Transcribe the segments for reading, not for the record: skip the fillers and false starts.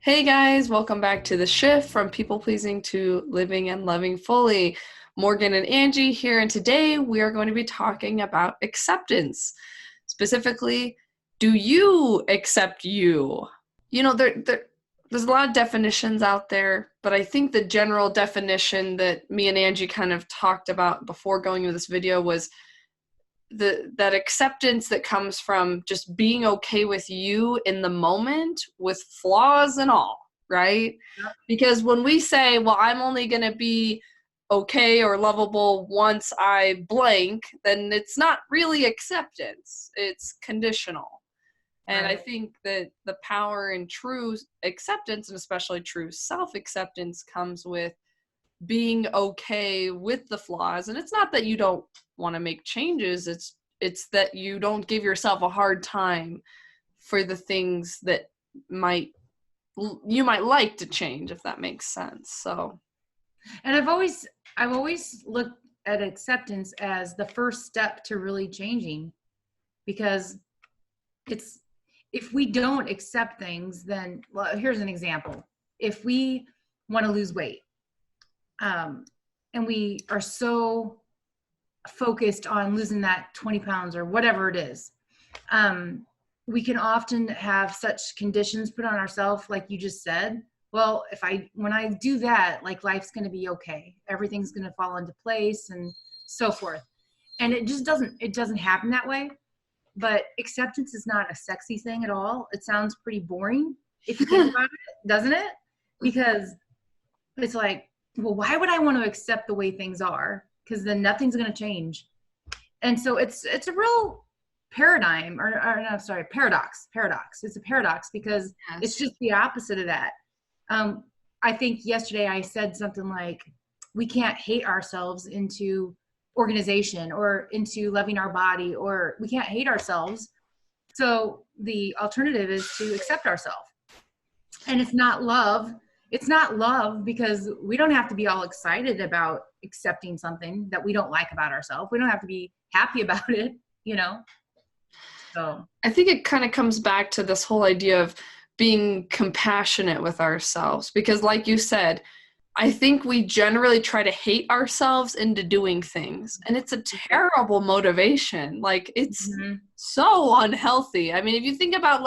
Hey guys, welcome back to the shift from people pleasing to living and loving fully. Morgan and Angie here, and today we are going to be talking about acceptance. Specifically, do you accept you? There's a lot of definitions out there, but I think the general definition that me and Angie kind of talked about before going into this video was that acceptance that comes from just being okay with you in the moment with flaws and all, right? Yep. Because when we say, well, I'm only going to be okay or lovable once I blank, then it's not really acceptance. It's conditional. And I Right. think that the power in true acceptance, and especially true self-acceptance, comes with being okay with the flaws. And it's not that you don't want to make changes, it's that you don't give yourself a hard time for the things that you might like to change, if that makes sense. So, And I've always looked at acceptance as the first step to really changing, because it's if we don't accept things, then, well, here's an example. If we want to lose weight, and we are so focused on losing that 20 pounds or whatever it is, we can often have such conditions put on ourselves, like you just said. Well, when I do that, like, life's going to be okay. Everything's going to fall into place and so forth. And it doesn't happen that way. But acceptance is not a sexy thing at all. It sounds pretty boring if you think about it, doesn't it? Because it's like, well, why would I want to accept the way things are? Because then nothing's going to change. And so it's a real paradigm, or no, sorry, paradox. It's a paradox, because yes. it's just the opposite of that. I think yesterday I said something like, we can't hate ourselves into organization or into loving our body, or we can't hate ourselves. So the alternative is to accept ourselves. And it's not love. It's not love, because we don't have to be all excited about accepting something that we don't like about ourselves. We don't have to be happy about it, you know? So I think it kind of comes back to this whole idea of being compassionate with ourselves, because like you said, I think we generally try to hate ourselves into doing things, and it's a terrible motivation. Like, it's mhm. so unhealthy. I mean, if you think about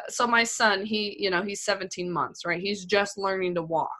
so my son, he's 17 months, right? He's just learning to walk.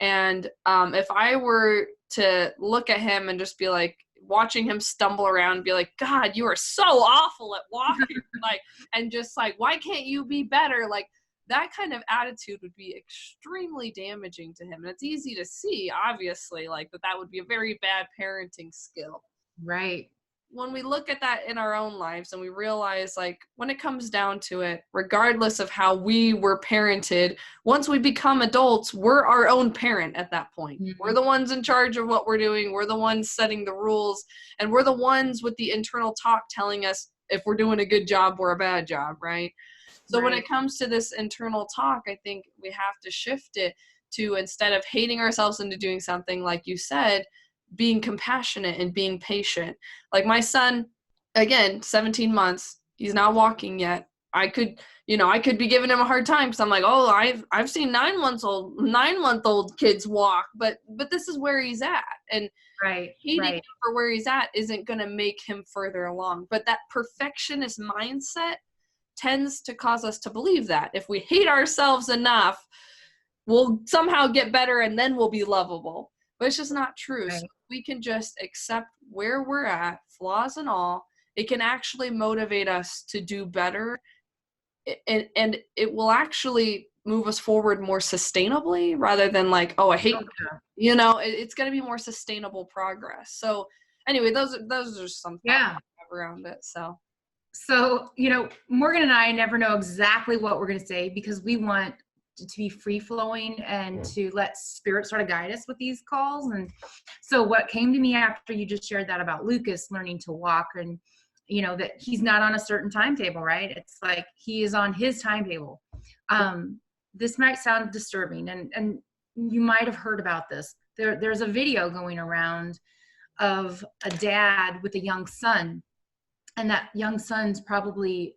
And if I were to look at him and just be like, watching him stumble around and be like, God, you are so awful at walking, like, and just like, why can't you be better? Like, that kind of attitude would be extremely damaging to him. And it's easy to see, obviously, like, that would be a very bad parenting skill. Right. When we look at that in our own lives and we realize, like, when it comes down to it, regardless of how we were parented, once we become adults, we're our own parent at that point. Mhm. We're the ones in charge of what we're doing. We're the ones setting the rules. And we're the ones with the internal talk telling us if we're doing a good job or a bad job, right? So when it comes to this internal talk, I think we have to shift it to, instead of hating ourselves into doing something, like you said, being compassionate and being patient. Like, my son, again, 17 months, he's not walking yet. I could be giving him a hard time, because I'm like, oh, I've seen 9-month-old kids walk, but this is where he's at. And Right. hating him Right. for where he's at isn't going to make him further along. But that perfectionist mindset tends to cause us to believe that if we hate ourselves enough, we'll somehow get better and then we'll be lovable. But it's just not true. Right. So we can just accept where we're at, flaws and all. It can actually motivate us to do better, and it will actually move us forward more sustainably, rather than like, oh, I hate, Okay. it's going to be more sustainable progress. So anyway, those are some thoughts Yeah. I have around it. So, Morgan and I never know exactly what we're going to say, because we want to be free flowing and to let spirit sort of guide us with these calls. And so what came to me after you just shared that about Lucas learning to walk, and, that he's not on a certain timetable, right? It's like he is on his timetable. This might sound disturbing, and you might have heard about this. There's a video going around of a dad with a young son, and that young son's probably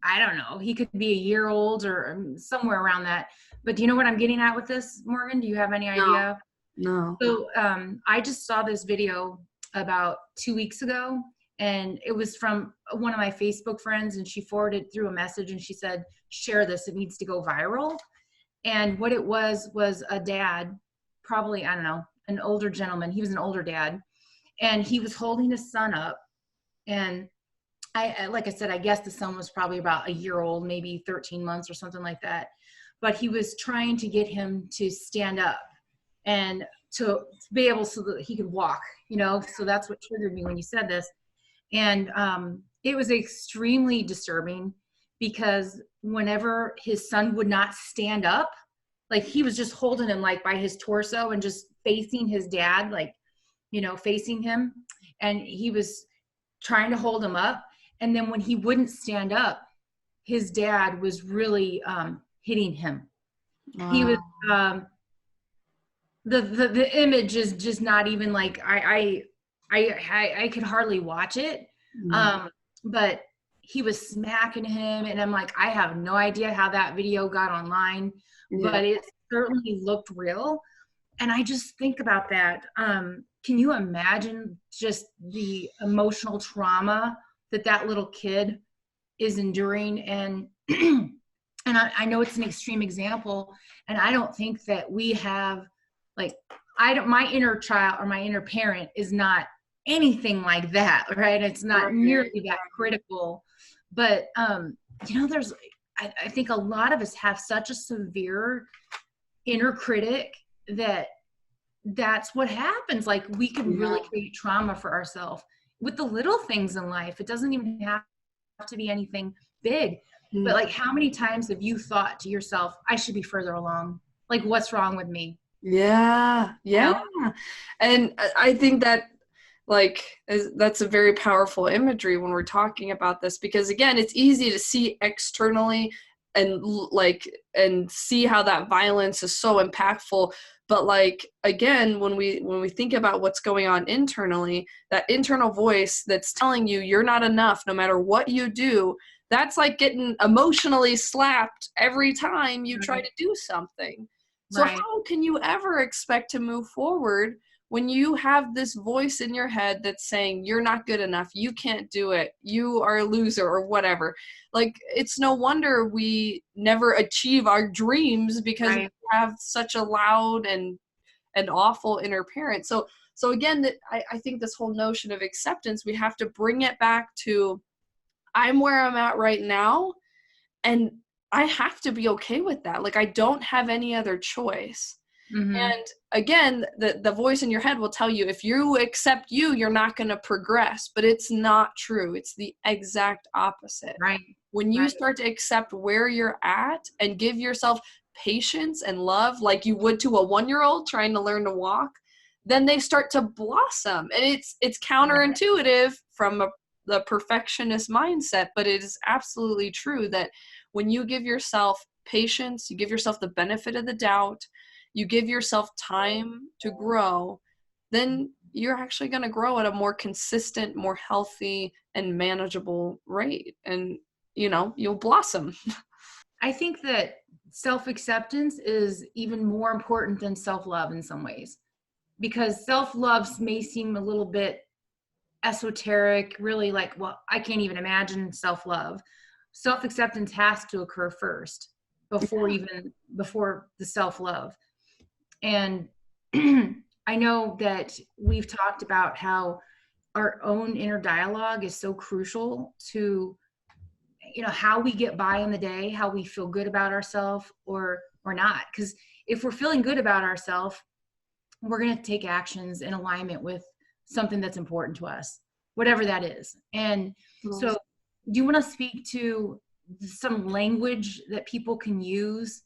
I don't know, he could be a year old or somewhere around that. But do you know what I'm getting at with this, Morgan? Do you have any No, idea? no. So I just saw this video about 2 weeks ago, and it was from one of my Facebook friends, and she forwarded through a message, and she said, "Share this; it needs to go viral." And what it was a dad, probably, I don't know, an older gentleman. He was an older dad, and he was holding his son up, and like I said, I guess the son was probably about a year old, maybe 13 months or something like that. But he was trying to get him to stand up and to be able so that he could walk, So that's what triggered me when you said this. And it was extremely disturbing because whenever his son would not stand up, like he was just holding him like by his torso and just facing his dad, like, facing him. And he was trying to hold him up. And then when he wouldn't stand up, his dad was really hitting him. He was, Wow. the image is just not even like, I could hardly watch it. Mm. But he was smacking him, and I'm like, I have no idea how that video got online, Yeah. but it certainly looked real. And I just think about that. Can you imagine just the emotional trauma that that little kid is enduring? And and I know it's an extreme example, and I don't think that we have, like, I don't, my inner child or my inner parent is not anything like that, right? It's not Right. nearly that critical. But there's, I think a lot of us have such a severe inner critic that that's what happens. Like, we can Yeah. really create trauma for ourselves with the little things in life. It doesn't even have to be anything big. But Mm. like, how many times have you thought to yourself, I should be further along? Like, what's wrong with me? Yeah. You Yeah. know? And I think that that's a very powerful imagery when we're talking about this, because again, it's easy to see externally and and see how that violence is so impactful, but like again, when we think about what's going on internally, that internal voice that's telling you you're not enough no matter what you do, that's like getting emotionally slapped every time you try Right. to do something. So Right. how can you ever expect to move forward when you have this voice in your head that's saying you're not good enough, you can't do it, you are a loser, or whatever? Like, it's no wonder we never achieve our dreams, because we Right. have such a loud and awful inner parent. So again, I think this whole notion of acceptance, we have to bring it back to, I'm where I'm at right now, and I have to be okay with that. Like, I don't have any other choice. Mm-hmm. And again, the voice in your head will tell you, if you accept you, you're not going to progress. But it's not true. It's the exact opposite. Right. When you Right. start to accept where you're at and give yourself patience and love like you would to a 1-year old trying to learn to walk, then they start to blossom. And it's Right. counterintuitive from the perfectionist mindset, but it is absolutely true that when you give yourself patience, you give yourself the benefit of the doubt, you give yourself time to grow, then you're actually going to grow at a more consistent, more healthy, and manageable rate. And, you'll blossom. I think that self-acceptance is even more important than self-love in some ways, because self-love may seem a little bit esoteric, really, like, well, I can't even imagine self-love. Self-acceptance has to occur first before the self-love. And I know that we've talked about how our own inner dialogue is so crucial to, how we get by in the day, how we feel good about ourselves or not. Because if we're feeling good about ourselves, we're going to take actions in alignment with something that's important to us, whatever that is. And so, do you want to speak to some language that people can use,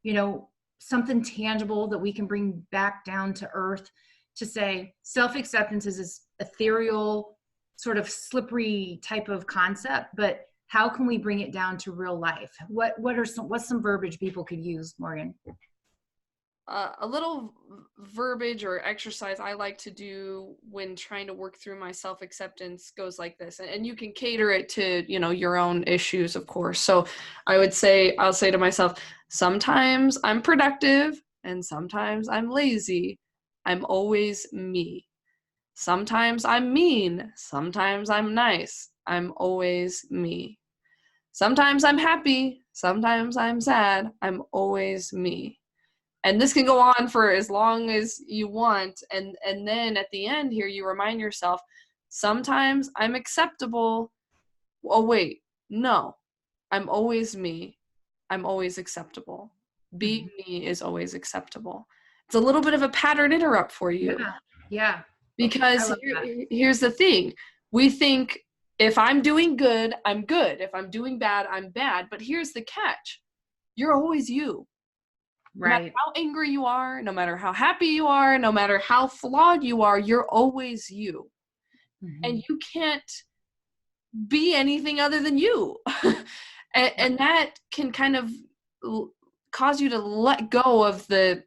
you know, something tangible that we can bring back down to earth, to say self-acceptance is this ethereal, sort of slippery type of concept, but how can we bring it down to real life? What's some verbiage people could use, Morgan? a little verbiage or exercise I like to do when trying to work through my self-acceptance goes like this, and you can cater it to, you know, your own issues, of course. So I'll say to myself, sometimes I'm productive and sometimes I'm lazy. I'm always me. Sometimes I'm mean, sometimes I'm nice. I'm always me. Sometimes I'm happy, sometimes I'm sad. I'm always me. And this can go on for as long as you want, and then at the end here you remind yourself, sometimes I'm acceptable. Oh wait, no, I'm always me. I'm always acceptable. Being me is always acceptable. It's a little bit of a pattern interrupt for you. Yeah. Yeah. Because here's the thing, we think if I'm doing good, I'm good. If I'm doing bad, I'm bad. But here's the catch, you're always you. No matter Right. how angry you are, no matter how happy you are, no matter how flawed you are, you're always you. And you can't be anything other than you. And that can kind of cause you to let go of that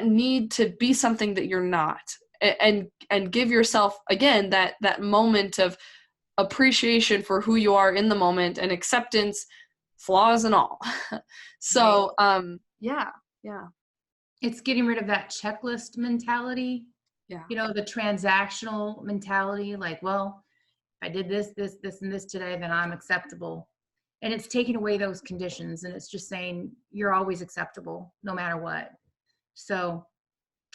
need to be something that you're not, and give yourself again that moment of appreciation for who you are in the moment, and acceptance, flaws and all. So yeah. It's getting rid of that checklist mentality. Yeah. You know, the transactional mentality, like, well, if I did this, and this today, then I'm acceptable. And it's taking away those conditions, and it's just saying you're always acceptable no matter what. So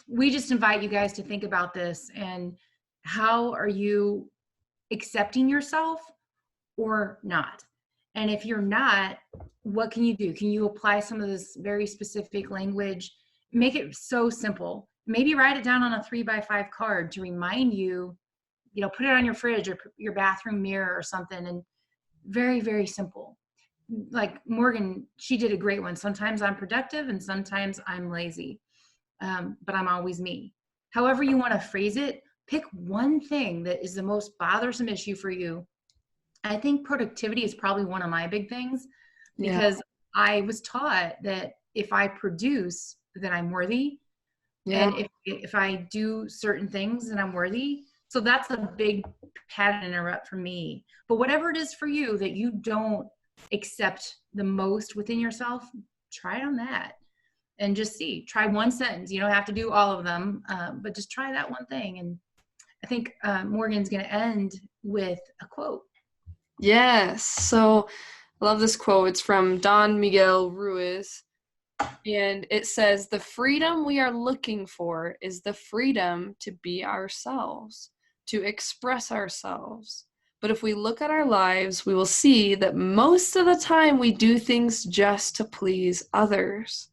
we just invite you guys to think about this, and how are you accepting yourself or not? And if you're not, what can you do? Can you apply some of this very specific language? Make it so simple. Maybe write it down on a 3x5 card to remind you, you know, put it on your fridge or your bathroom mirror or something. And very, very simple. Like Morgan, she did a great one. Sometimes I'm productive and sometimes I'm lazy, but I'm always me. However you want to phrase it, pick one thing that is the most bothersome issue for you. I think productivity is probably one of my big things, because I was taught that if I produce, then I'm worthy. Yeah. And if I do certain things, then I'm worthy. So that's a big pattern interrupt for me. But whatever it is for you that you don't accept the most within yourself, try it on that and just see. Try one sentence. You don't have to do all of them, but just try that one thing. And I think Morgan's going to end with a quote. Yes. So I love this quote. It's from Don Miguel Ruiz. And it says, the freedom we are looking for is the freedom to be ourselves, to express ourselves. But if we look at our lives, we will see that most of the time we do things just to please others,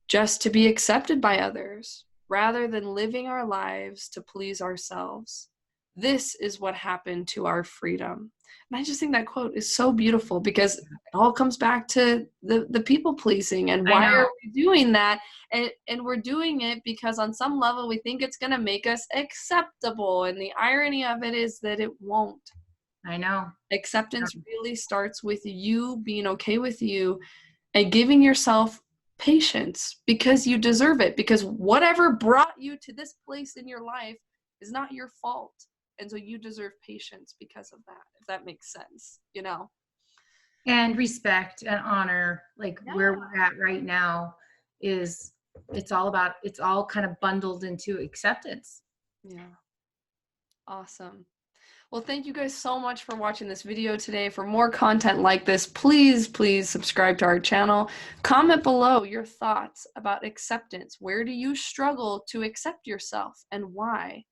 just to be accepted by others, rather than living our lives to please ourselves. This is what happened to our freedom. And I just think that quote is so beautiful, because it all comes back to the people pleasing, and why are we doing that? And we're doing it because on some level we think it's going to make us acceptable. And the irony of it is that it won't. I know. Acceptance really starts with you being okay with you and giving yourself patience, because you deserve it, because whatever brought you to this place in your life is not your fault. And so you deserve patience because of that, if that makes sense, you know? And respect and honor, like where we're at right now it's all kind of bundled into acceptance. Yeah. Awesome. Well, thank you guys so much for watching this video today. For more content like this, please subscribe to our channel. Comment below your thoughts about acceptance. Where do you struggle to accept yourself, and why?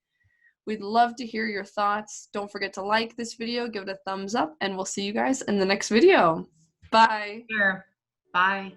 We'd love to hear your thoughts. Don't forget to like this video, give it a thumbs up, and we'll see you guys in the next video. Bye. Sure. Bye.